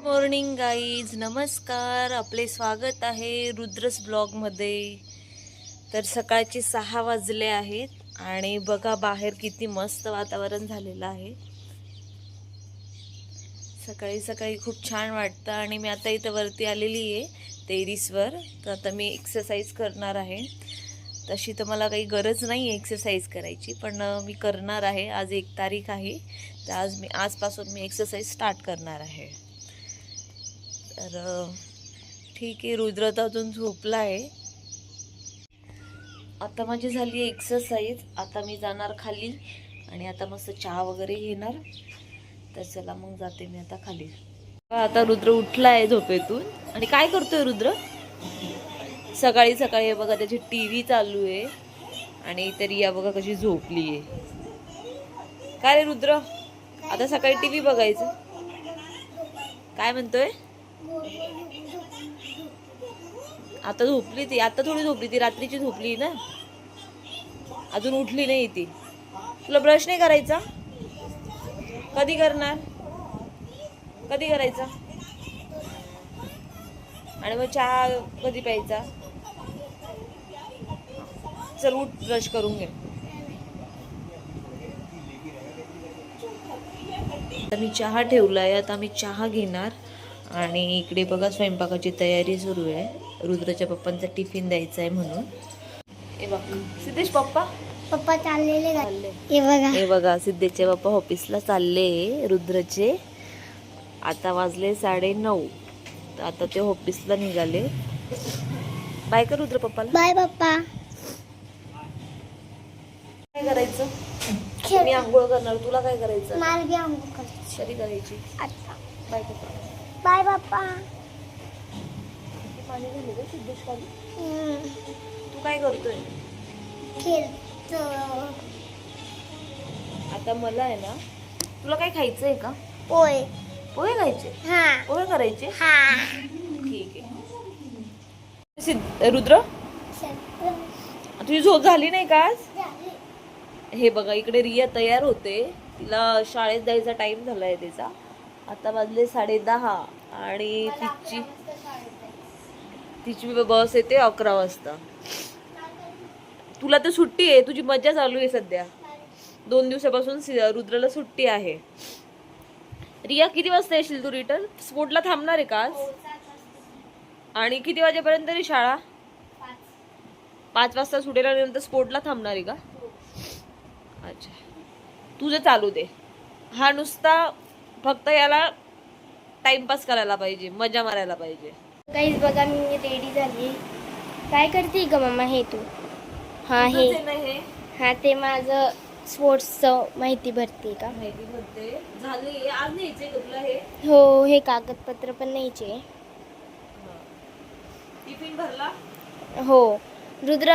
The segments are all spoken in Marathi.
मॉर्निंग गाईज, नमस्कार. आपले स्वागत आहे रुद्रस ब्लॉगमध्ये. तर सकाळचे 6 वाजले आहेत आणि बघा बाहेर किती मस्त वातावरण झालेलं आहे. सकाळी सकाळी खूप छान वाटतं आणि मी आता इथं वरती आलेली आहे टेरिसवर. तर आता मी एक्सरसाइज करणार आहे. तशी तर मला काही गरज नाही आहे एक्सरसाइज करायची, पण मी करणार आहे. आज 1 तारीख आहे, तर आजपासून मी एक्सरसाइज स्टार्ट करणार आहे. तर ठीक आहे. रुद्र तर अजून झोपला आहे. आता माझी झाली आहे एक्सरसाइज. आता मी जाणार खाली आणि आता मस्त चहा वगैरे घेणार. तर चला मग जाते मी आता खाली. आता रुद्र उठला आहे झोपेतून. आणि काय करतोय रुद्र? सकाळी सकाळी बघा त्याची टीव्ही चालू आहे आणि तरी या बघा कशी झोपली आहे. काय रे रुद्र, आता सकाळी टीव्ही बघायचं? काय म्हणतोय? आता झोपली ती. आता थोडी झोपली ती, रात्रीची झोपली ना, अजून उठली नाही ती. तुला ब्रश नाही करायचा? कधी करणार? कधी करायचा? आणि मग चहा कधी प्यायचा? चल उठ, ब्रश करून घे. आता मी चहा ठेवलाय, आता मी चहा घेणार. आणि इकडे बघा स्वयंपाकाची तयारी सुरू आहे. रुद्रच्या पप्पांचा टिफिन द्यायचा आहे म्हणून. हे बघा सिद्धेश पप्पा चाललेले. हे बघा सिद्धेशचे पप्पा ऑफिसला चालले रुद्रचे. आता वाजले 9:30. तर आता ते ऑफिसला निघाले. बाय कर रुद्र पप्पाला. बाय पप्पा. काय करायचं? मी आंघोळ करणार, तुला काय करायचं? मला बी आंघोळ करायची. कधी करायची? आता. बाय पप्पा. बाय पप्पा. पाणी झाले का सिद्धेश खाली? तू काय करतोय? खेळतो. आता मला आहे ना, तुला काय खायचंय का? पोहे. पोहे खायचे? हा. पोहे करायचे? हा. ठीक आहे. रुद्र, तुझी झोप झाली नाही का आज? हे बघा इकडे रिया तयार होते. तिला शाळेत जायचा टाइम झालाय तिचा. आता वाजले 10:30 आणि तिची बस येते 11 वाजता. तुला तर सुट्टी आहे, तुझी मज्जा चालू आहे सध्या. 2 दिवसापासून रुद्रला सुट्टी आहे. रिया किती वाजता येशील तू रिटर्न? स्पोर्टला थांबणार आहे का आज? आणि किती वाजेपर्यंत रे शाळा? 5 वाजता सुटेल आणि नंतर स्पोर्टला थांबणार आहे का? अच्छा, तुझं चालू दे. हा नुसता फक्त याला टाइमपास करायला पाहिजे, मजा मारायला पाहिजे. गाईज बघा मी रेडी झाली. काय करते ग मम्मा हे तू? हा हे हा ते माझं स्पोर्ट्सचं माहिती भरते का? माहिती भरते. झाली. आज न्यायचे का तुला हे? हो, हे कागदपत्र पण न्यायचे. टिफिन भरला? हो. रुद्र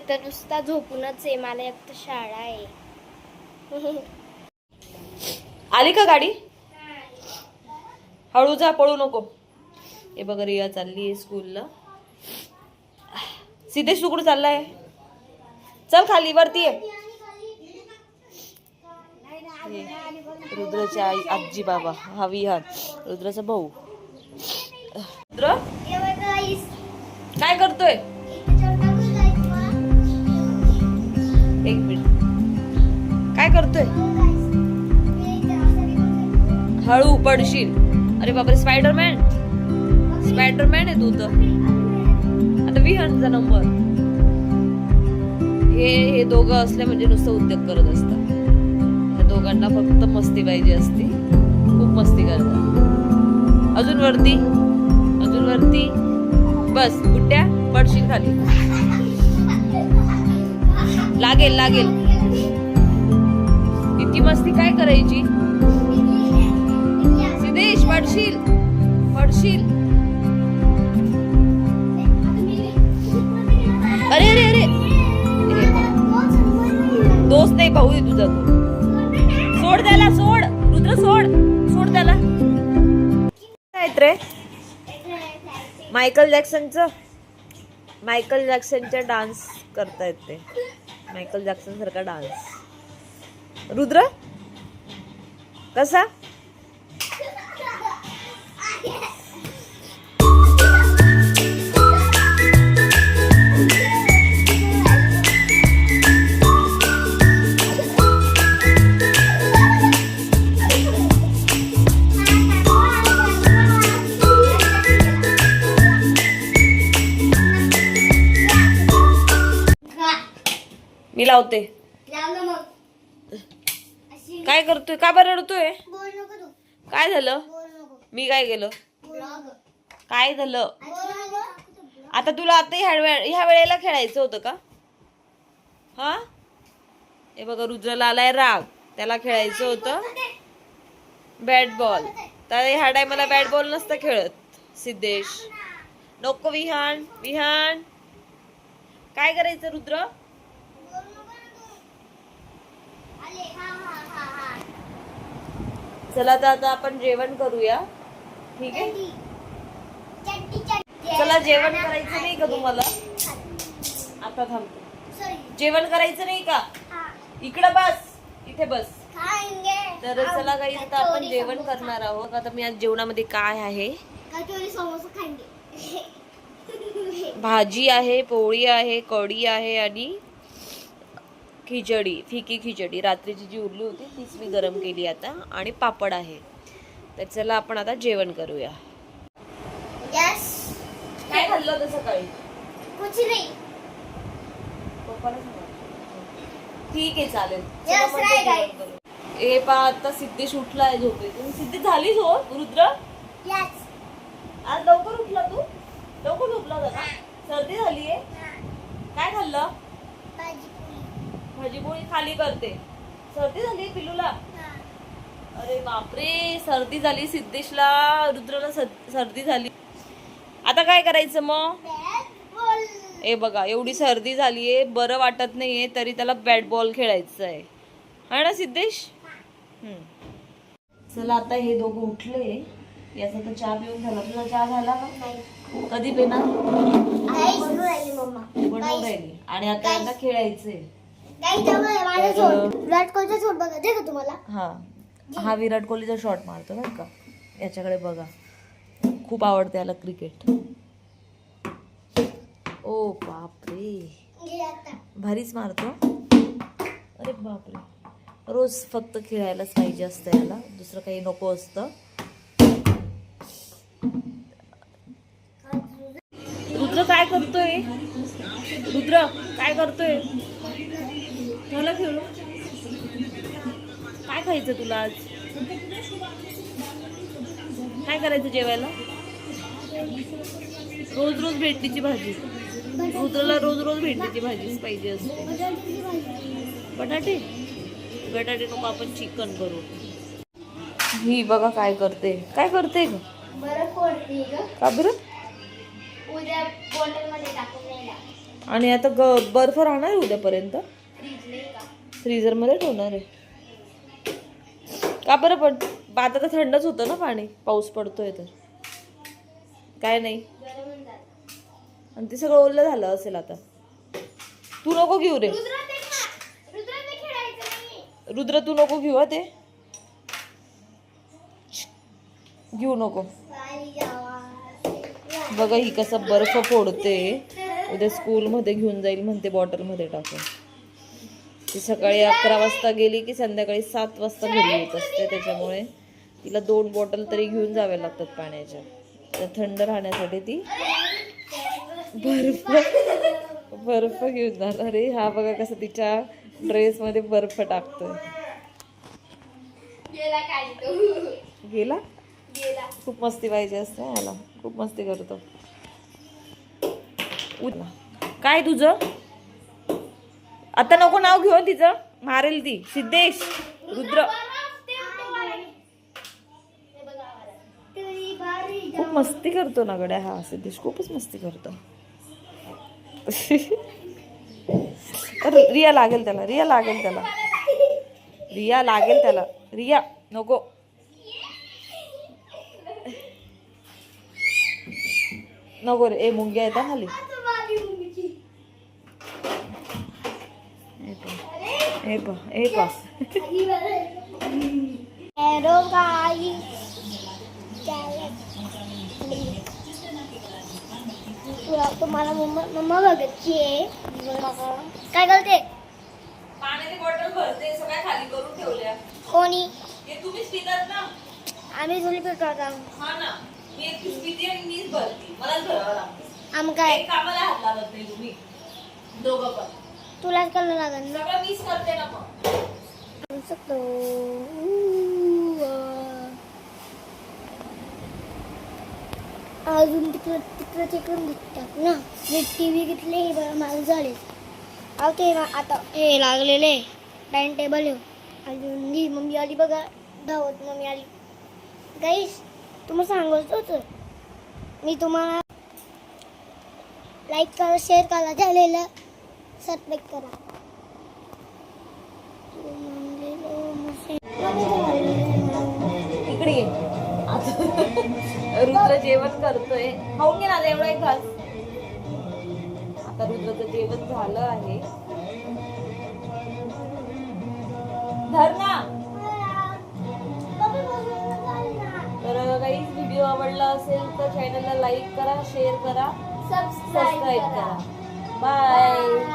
तर नुसता झोपूनच आहे. मला एक तर शाळा आहे. आली का गाडी? हळू जा, पळू नको. हे बघा रिया चालली आहे स्कूलला. सिद्धेश तू कुठे चाललाय? चल खाली, वरती आहे. रुद्रची आई, आजी, बाबा, हा विहान, रुद्राचा भाऊ. रुद्र काय करतोय? 1 मिनिट. काय करतोय? हळू पडशील. अरे बापरे, स्पायडरमॅन आहे तू तर. आता विहानचा नंबर. हे दोघं असले म्हणजे नुसतं उद्योग करत असतात. या दोघांना फक्त मस्ती पाहिजे असती. खूप मस्ती करतात. अजून वरती. बस बुट्ट्या, पडशील खाली. लागेल. इतकी मस्ती काय करायची? सिद्धेश पडशील. अरे दोस्त नाही, भाऊ आहे तुझा तो. सोड त्याला, सोड रुद्र, सोड त्याला. काय रे? मायकल जॅक्सनचा डान्स करतायत ते. मायकल जॅक्सन सारखा डान्स. रुद्र कसा? मी लावते. काय करतोय? का बरं रडतोय? काय झालं? मी काय केलं? काय झालं? आता तुला आता ह्या वेळेला खेळायचं होतं का? हा, हे बघा रुद्रला आलाय राग, त्याला खेळायचं होतं बॅट बॉल. तर ह्या टायमाला बॅट बॉल नसतं खेळत सिद्धेश. नको विहान, विहान काय करायचं रुद्र? चला तर आता आपण जेवण करूया, ठीक आहे? चला, जेवण करायचं नाही का तुम्हाला? आता थांबतो. जेवण करायचं नाही का? इकडं बस, इथे बस. तर चला काही आता आपण जेवण करणार आहोत. आता मी आज जेवणामध्ये काय आहे, भाजी आहे, पोळी आहे, कढी आहे आणि खिचडी, फिकी खिचडी रात्रीची जी उरली होती तीच मी गरम केली आता, आणि पापड आहे. तर चला आपण आता जेवण करूया. काय खाल्लं होतं सकाळी? ठीक आहे, चालेल. ए पा, आता सिद्धेश उठलाय झोपेतून. सिद्धेश झाली झोप रुद्र? आज लवकर उठला तू? लवकर झोपला होता का? सर्दी झालीये? काय खाल्लं? भाजी पोळी खाली करते. सर्दी झाली पिलूला? अरे बापरे, सर्दी झाली सिद्धेशला, रुद्रला सर्दी झाली. आता काय करायचं मग? ए बघा, एवढी सर्दी झालीये, बरं वाटत नाहीये, तरी त्याला बॅट बॉल खेळायचं आहे ना सिद्धेश? चला, आता हे दोघं उठले, याचा तर चहा पिऊन झाला. तुझा चहा झाला का? कधी पिणार? बनवून राहिली. आणि आता यांना खेळायचंय. विराट कोहलीचा शॉट बघा दे का तुम्हाला? हा विराट कोहलीचा शॉट मारतो बरं का, याच्याकडे बघा, खूप आवडते याला क्रिकेट. ओ बापरे, भारीच मारतो. अरे बापरे, रोज फक्त खेळायलाच पाहिजे असतं याला, दुसरं काही नको असतं. रुद्र काय करतोय? रुद्र काय करतोय? मला खेळू. काय खायचं तुला आज? काय करायचं जेवायला? रोज रोज भेंडीची भाजी. रुद्रला रोज रोज भेंडीची भाजीच पाहिजे असते. बटाटे? बटाटे नको, आपण चिकन करू. ही बघा काय करते. काय करते ग? का बरं? आणि आता बर्फ राहणार आहे उद्यापर्यंत? फ्रीजर मध्ये ठेवणार आहे का बरं? पण आता तर थंडच होतं ना पाणी, पाऊस पडतोय तर. काय नाही, आणि ते सगळं ओलं झालं असेल आता. तू नको घेऊ रे रुद्र, तू नको घेऊ. ते घेऊ नको. बघा ही कसं बर्फ फोडते. उद्या स्कूल मध्ये घेऊन जाईल म्हणते, बॉटल मध्ये टाकून. ती सकाळी 11 वाजता गेली की संध्याकाळी 7 वाजता घरी येत असते, त्याच्यामुळे तिला 2 बॉटल तरी घेऊन जाव्या लागतात पाण्याच्या. तर थंड राहण्यासाठी ती बर्फ घेऊन जाणार. अरे हा बघा कसं तिच्या ड्रेस मध्ये बर्फ टाकतोय. गेला? खूप मस्ती पाहिजे असते याला, खूप मस्ती करतो. काय तुझं? आता नको नाव घेऊ तिचं, मारेल ती. सिद्धेश, रुद्र खूप मस्ती करतो ना गड्या हा सिद्धेश, खूपच मस्ती करतो. रिया लागेल त्याला, रिया लागेल त्याला, रिया लागेल त्याला. रिया नको. नको रे, ए मुंग्या येतात खाली. तुम्हाला मम्मा बघायची आहे. काय करते? पाण्याची बॉटल भरते, सगळ्या खाली करून ठेवल्या. कोणी? हे तुम्हीच पितात ना? आम्ही झुली पितो आता. हा ना, मी एकटीच पिते आणि मीच भरते. मलाच भरावं लागतं. आम काय कामाला हात लावत नाही तुम्ही दोघं पण. तुलाच करायला लागेल ना. सगळं मीच करते ना मग. करू शकतो. अजून तिकडं दिसतात ना. टी व्ही घेतले माझं झाले. अहो ते आता हे लागलेले डायनिंग टेबल अजून ही मम्मी आली बघा. धावत मम्मी आली. गाईस तुम्हाला सांगायचं होतं मी तुम्हाला. लाईक करा, शेअर करा, झालेलं सबस्क्राईब करा. इकडे ये. रुद्र जेवण करतोय. खाऊन घे ना एवढा एक घास. आता रुद्रचं जेवण झालं आहे. धर ना. तर काही व्हिडिओ आवडला असेल तर चॅनलला लाईक करा, शेअर करा, सबस्क्राईब करा. बाय.